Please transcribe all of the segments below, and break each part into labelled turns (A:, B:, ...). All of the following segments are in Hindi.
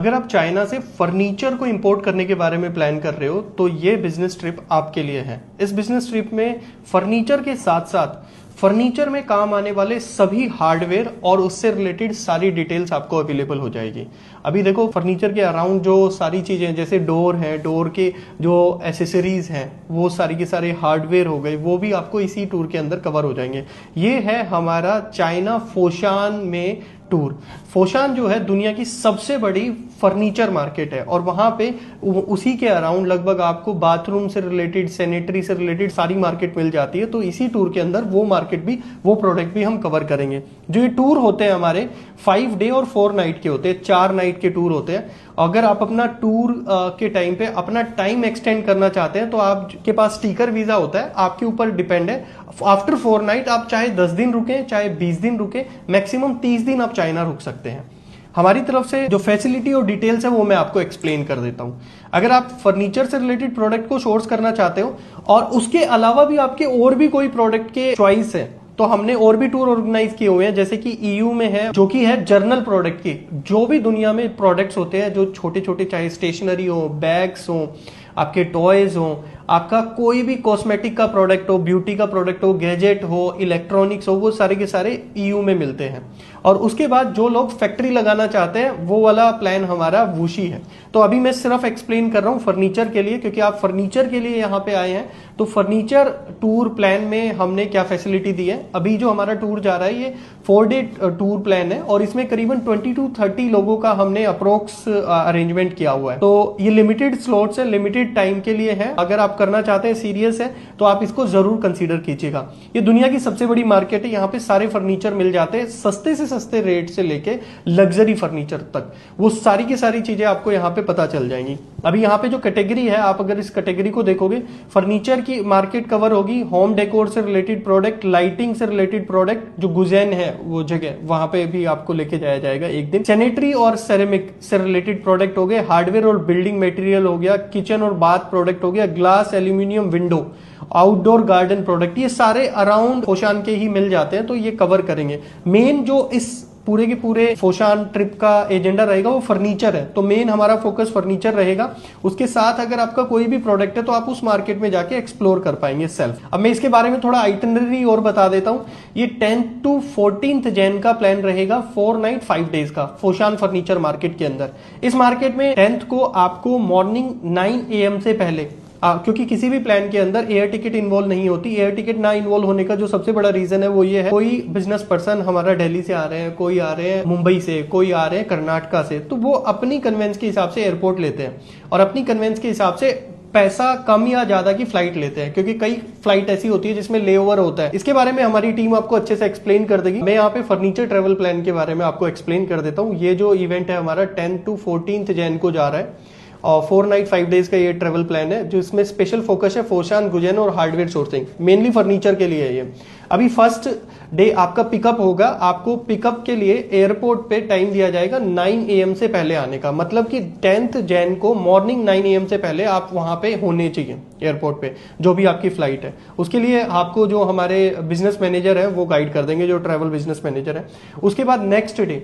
A: अगर आप चाइना से फर्नीचर को इंपोर्ट करने के बारे में प्लान कर रहे हो तो ये बिजनेस ट्रिप आपके लिए है। इस बिजनेस ट्रिप में फर्नीचर के साथ साथ फर्नीचर में काम आने वाले सभी हार्डवेयर और उससे रिलेटेड सारी डिटेल्स आपको अवेलेबल हो जाएगी। अभी देखो फर्नीचर के अराउंड जो सारी चीजें जैसे डोर है, डोर के जो एसेसरीज हैं, वो सारी के सारे हार्डवेयर हो गए, वो भी आपको इसी टूर के अंदर कवर हो जाएंगे। ये है हमारा चाइना फोशान में टूर। फोशान जो है दुनिया की सबसे बड़ी फर्नीचर मार्केट है और वहां पे उसी के अराउंड लगभग आपको बाथरूम से रिलेटेड, सैनिटरी से रिलेटेड सारी मार्केट मिल जाती है। तो इसी टूर के अंदर वो मार्केट भी, वो प्रोडक्ट भी हम कवर करेंगे। जो ये टूर होते हैं हमारे 5 डे और 4 नाइट के होते हैं, 4 नाइट के टूर होते हैं। अगर आप अपना टूर के टाइम पे अपना टाइम एक्सटेंड करना चाहते हैं तो आपके पास स्टीकर वीजा होता है, आपके ऊपर डिपेंड है। आफ्टर 4 नाइट आप चाहे 10 दिन रुके, चाहे 20 दिन रुके, मैक्सिमम 30 दिन आप चाइना रुक सकते हैं। हमारी तरफ से जो फैसिलिटी और डिटेल्स है वो मैं आपको एक्सप्लेन कर देता हूं। अगर आप फर्नीचर से रिलेटेड प्रोडक्ट को सोर्स करना चाहते हो और उसके अलावा भी आपके और भी कोई प्रोडक्ट के चॉइस है तो हमने और भी टूर ऑर्गेनाइज किए हुए हैं। जैसे कि ईयू में है जो कि है जर्नल प्रोडक्ट की, जो भी दुनिया में प्रोडक्ट्स होते हैं जो छोटे छोटे, चाहे स्टेशनरी हो, बैग्स हो, आपके टॉयज हो, आपका कोई भी कॉस्मेटिक का प्रोडक्ट हो, ब्यूटी का प्रोडक्ट हो, गैजेट हो, इलेक्ट्रॉनिक्स हो, वो सारे के सारे ईयू में मिलते हैं। और उसके बाद जो लोग फैक्ट्री लगाना चाहते हैं वो वाला प्लान हमारा वूशी है। तो अभी मैं सिर्फ एक्सप्लेन कर रहा हूं फर्नीचर के लिए, क्योंकि आप फर्नीचर के लिए यहाँ पे आए हैं। तो फर्नीचर टूर प्लान में हमने क्या फैसिलिटी दी है, अभी जो हमारा टूर जा रहा है ये 4 डे टूर प्लान है और इसमें करीबन 20 to 30 लोगों का हमने अप्रोक्स अरेंजमेंट किया हुआ है। तो ये लिमिटेड स्लॉट्स है, लिमिटेड टाइम के लिए है। अगर आप करना चाहते हैं, सीरियस है, तो आप इसको जरूर कंसीडर कीजिएगा। ये दुनिया की सबसे बड़ी मार्केट है, यहाँ पे सारे फर्नीचर मिल जाते हैं, सस्ते से सस्ते रेट से लेके लग्जरी फर्नीचर तक, वो सारी की सारी चीजें आपको यहाँ पे पता चल जाएंगी। अभी यहाँ पे जो कैटेगरी है, आप अगर इस कैटेगरी को देखोगे, फर्नीचर की मार्केट कवर होगी, होम डेकोर से रिलेटेड प्रोडक्ट, लाइटिंग से रिलेटेड प्रोडक्ट, जो गुजैन है वो जगह, वहां पे भी आपको लेके जाया जाएगा एक दिन। सैनिटरी और सेरेमिक से रिलेटेड प्रोडक्ट हो गए, हार्डवेयर और बिल्डिंग मटेरियल हो गया, किचन और बाथ प्रोडक्ट हो गया, glass, aluminium window, outdoor garden product, ये सारे अराउंड फोशान के ही मिल जाते हैं। तो ये कवर करेंगे। मेन जो इस पूरे के पूरे फोशान ट्रिप का एजेंडा रहेगा वो फर्नीचर है, तो मेन हमारा फोकस फर्नीचर रहेगा। उसके साथ अगर आपका कोई भी प्रोडक्ट है तो आप उस मार्केट में जाके एक्सप्लोर कर पाएंगे सेल्फ। अब मैं इसके बारे में थोड़ा आइटिनरी और बता देता हूं। ये 10 to 14 जैन का प्लान रहेगा, 4 नाइट 5 डेज का, फोशान फर्नीचर मार्केट के अंदर। इस मार्केट में 10th को आपको मॉर्निंग 9 AM से पहले, क्योंकि किसी भी प्लान के अंदर एयर टिकट इन्वॉल्व नहीं होती। एयर टिकट ना इन्वॉल्व होने का जो सबसे बड़ा रीजन है वो ये है, कोई बिजनेस पर्सन हमारा दिल्ली से आ रहे हैं, कोई आ रहे हैं मुंबई से, कोई आ रहे हैं कर्नाटका से, तो वो अपनी कन्वेंस के हिसाब से एयरपोर्ट लेते हैं और अपनी कन्वेंस के हिसाब से पैसा कम या ज्यादा की फ्लाइट लेते हैं, क्योंकि कई फ्लाइट ऐसी होती है जिसमें लेओवर होता है। इसके बारे में हमारी टीम आपको अच्छे से एक्सप्लेन कर देगी। मैं यहाँ पे फर्नीचर ट्रेवल प्लान के बारे में आपको एक्सप्लेन कर देता हूँ। ये जो इवेंट है हमारा 10 to 14 जैन को जा रहा है और 4 नाइट 5 डेज का ये ट्रेवल प्लान है, जो इसमें स्पेशल फोकस है फोशान, गुजैन और हार्डवेयर सोर्सिंग, मेनली फर्नीचर के लिए है ये। अभी फर्स्ट डे आपका पिकअप होगा, आपको पिकअप के लिए एयरपोर्ट पे टाइम दिया जाएगा 9 AM से पहले आने का, मतलब कि 10th जैन को मॉर्निंग 9 AM से पहले आप वहां पे होने चाहिए एयरपोर्ट पे, जो भी आपकी फ्लाइट है। उसके लिए आपको जो हमारे बिजनेस मैनेजर है वो गाइड कर देंगे, जो ट्रैवल बिजनेस मैनेजर है। उसके बाद नेक्स्ट डे,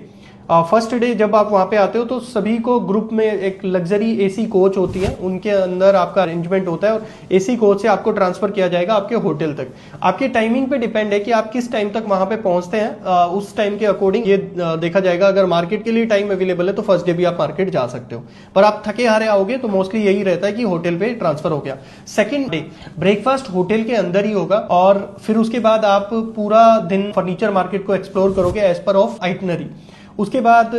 A: फर्स्ट डे जब आप वहां पे आते हो तो सभी को ग्रुप में एक लग्जरी एसी कोच होती है, उनके अंदर आपका अरेंजमेंट होता है और एसी कोच से आपको ट्रांसफर किया जाएगा आपके होटल तक। आपके टाइमिंग पे डिपेंड है कि आप किस टाइम तक वहां पे पहुंचते हैं, उस टाइम के अकॉर्डिंग ये देखा जाएगा। अगर मार्केट के लिए टाइम अवेलेबल है तो फर्स्ट डे भी आप मार्केट जा सकते हो, पर आप थके हारे आओगे तो मोस्टली यही रहता है कि होटल पे ट्रांसफर हो गया। सेकेंड डे ब्रेकफास्ट होटल के अंदर ही होगा और फिर उसके बाद आप पूरा दिन फर्नीचर मार्केट को एक्सप्लोर करोगे एज पर ऑफ आइटनरी। उसके बाद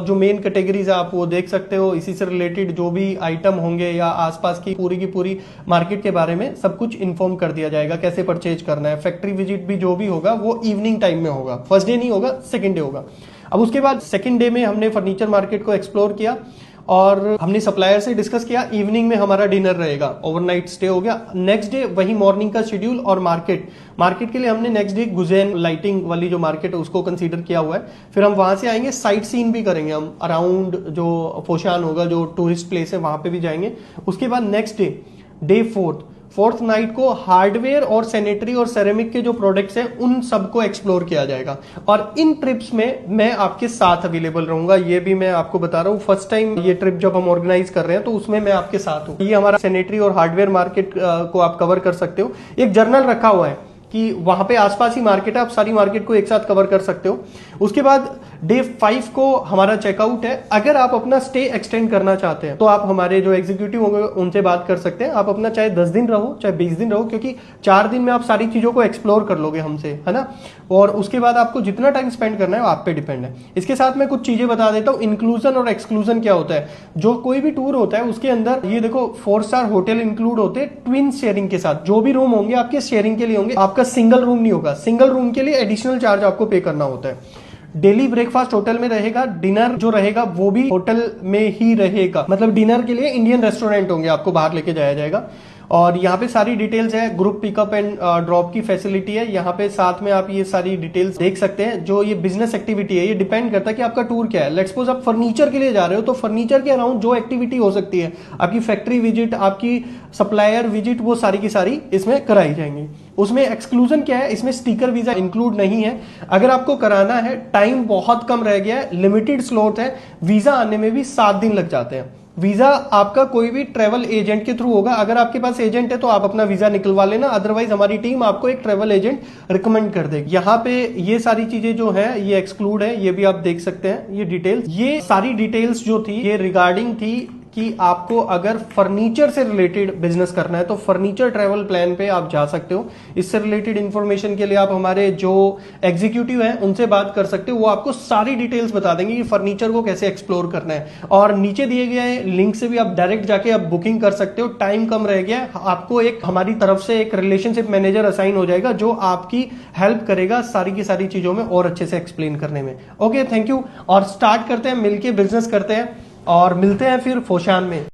A: जो मेन कैटेगरीज आप वो देख सकते हो, इसी से रिलेटेड जो भी आइटम होंगे या आसपास की पूरी मार्केट के बारे में सब कुछ इन्फॉर्म कर दिया जाएगा, कैसे परचेज करना है। फैक्ट्री विजिट भी जो भी होगा वो इवनिंग टाइम में होगा, फर्स्ट डे नहीं होगा, सेकंड डे होगा। अब उसके बाद सेकंड डे में हमने फर्नीचर मार्केट को एक्सप्लोर किया और हमने सप्लायर से डिस्कस किया। इवनिंग में हमारा डिनर रहेगा, ओवरनाइट स्टे हो गया। नेक्स्ट डे वही मॉर्निंग का शेड्यूल और मार्केट के लिए हमने नेक्स्ट डे गुजैन लाइटिंग वाली जो मार्केट है उसको कंसीडर किया हुआ है। फिर हम वहां से आएंगे, साइट सीन भी करेंगे हम अराउंड जो फोशान होगा, जो टूरिस्ट प्लेस है वहां पे भी जाएंगे। उसके बाद नेक्स्ट डे 4 फोर्थ नाइट को हार्डवेयर और सैनिटरी और सेरेमिक के जो प्रोडक्ट्स हैं उन सबको एक्सप्लोर किया जाएगा। और इन ट्रिप्स में मैं आपके साथ अवेलेबल रहूंगा, ये भी मैं आपको बता रहा हूँ। फर्स्ट टाइम ये ट्रिप जब हम ऑर्गेनाइज कर रहे हैं तो उसमें मैं आपके साथ हूँ। ये हमारा सैनिटरी और हार्डवेयर मार्केट को आप कवर कर सकते हो। एक जर्नल रखा हुआ है कि वहां पे आसपास ही मार्केट है, आप सारी मार्केट को एक साथ कवर कर सकते हो। उसके बाद डे 5 को हमारा चेकआउट है। अगर आप अपना स्टे एक्सटेंड करना चाहते हैं तो आप हमारे जो एग्जीक्यूटिव होंगे उनसे बात कर सकते हैं। आप अपना चाहे 10 दिन रहो चाहे 20 दिन रहो, क्योंकि 4 दिन में आप सारी चीजों को एक्सप्लोर कर लोगे हमसे, है ना। और उसके बाद आपको जितना टाइम स्पेंड करना है वो आप पे डिपेंड है। इसके साथ मैं कुछ चीजें बता देता हूँ। इंक्लूजन और एक्सक्लूजन क्या होता है। जो कोई भी टूर होता है उसके अंदर ये देखो 4 स्टार होटल इंक्लूड होते हैं ट्विन शेयरिंग के साथ। जो भी रूम होंगे आपके शेयरिंग के लिए होंगे, आपका सिंगल रूम नहीं होगा। सिंगल रूम के लिए एडिशनल चार्ज आपको पे करना होता है। डेली ब्रेकफास्ट होटल में रहेगा, डिनर जो रहेगा वो भी होटल में ही रहेगा। मतलब डिनर के लिए इंडियन रेस्टोरेंट होंगे, आपको बाहर लेके जाया जाएगा। और यहाँ पे सारी डिटेल्स है। ग्रुप पिकअप एंड ड्रॉप की फैसिलिटी है यहाँ पे। साथ में आप ये सारी डिटेल्स देख सकते हैं। जो ये बिजनेस एक्टिविटी है ये डिपेंड करता है कि आपका टूर क्या है। लेट्स सपोज आप फर्नीचर के लिए जा रहे हो तो फर्नीचर के अराउंड जो एक्टिविटी हो सकती है, आपकी फैक्ट्री विजिट, आपकी सप्लायर विजिट, वो सारी की सारी इसमें कराई जाएंगी। उसमें एक्सक्लूजन क्या है, इसमें स्टिकर वीजा इंक्लूड नहीं है। अगर आपको कराना है, टाइम बहुत कम रह गया है, लिमिटेड स्लॉट है, वीजा आने में भी 7 दिन लग जाते हैं। वीजा आपका कोई भी ट्रेवल एजेंट के थ्रू होगा। अगर आपके पास एजेंट है तो आप अपना वीजा निकलवा लेना, अदरवाइज हमारी टीम आपको एक ट्रेवल एजेंट रिकमेंड कर देगी। यहाँ पे ये सारी चीजें जो है ये एक्सक्लूड है, ये भी आप देख सकते हैं। ये डिटेल्स, ये सारी डिटेल्स जो थी ये रिगार्डिंग थी कि आपको अगर फर्नीचर से रिलेटेड बिजनेस करना है तो फर्नीचर ट्रैवल प्लान पे आप जा सकते हो। इससे रिलेटेड इंफॉर्मेशन के लिए आप हमारे जो एग्जीक्यूटिव हैं उनसे बात कर सकते हो। वो आपको सारी डिटेल्स बता देंगे कि फर्नीचर को कैसे एक्सप्लोर करना है। और नीचे दिए गए लिंक से भी आप डायरेक्ट जाके आप बुकिंग कर सकते हो। टाइम कम रह गया, आपको एक हमारी तरफ से एक रिलेशनशिप मैनेजर असाइन हो जाएगा जो आपकी हेल्प करेगा सारी की सारी चीजों में और अच्छे से एक्सप्लेन करने में। Okay, thank you. और स्टार्ट करते हैं, मिलके बिजनेस करते हैं और मिलते हैं फिर फोशान में।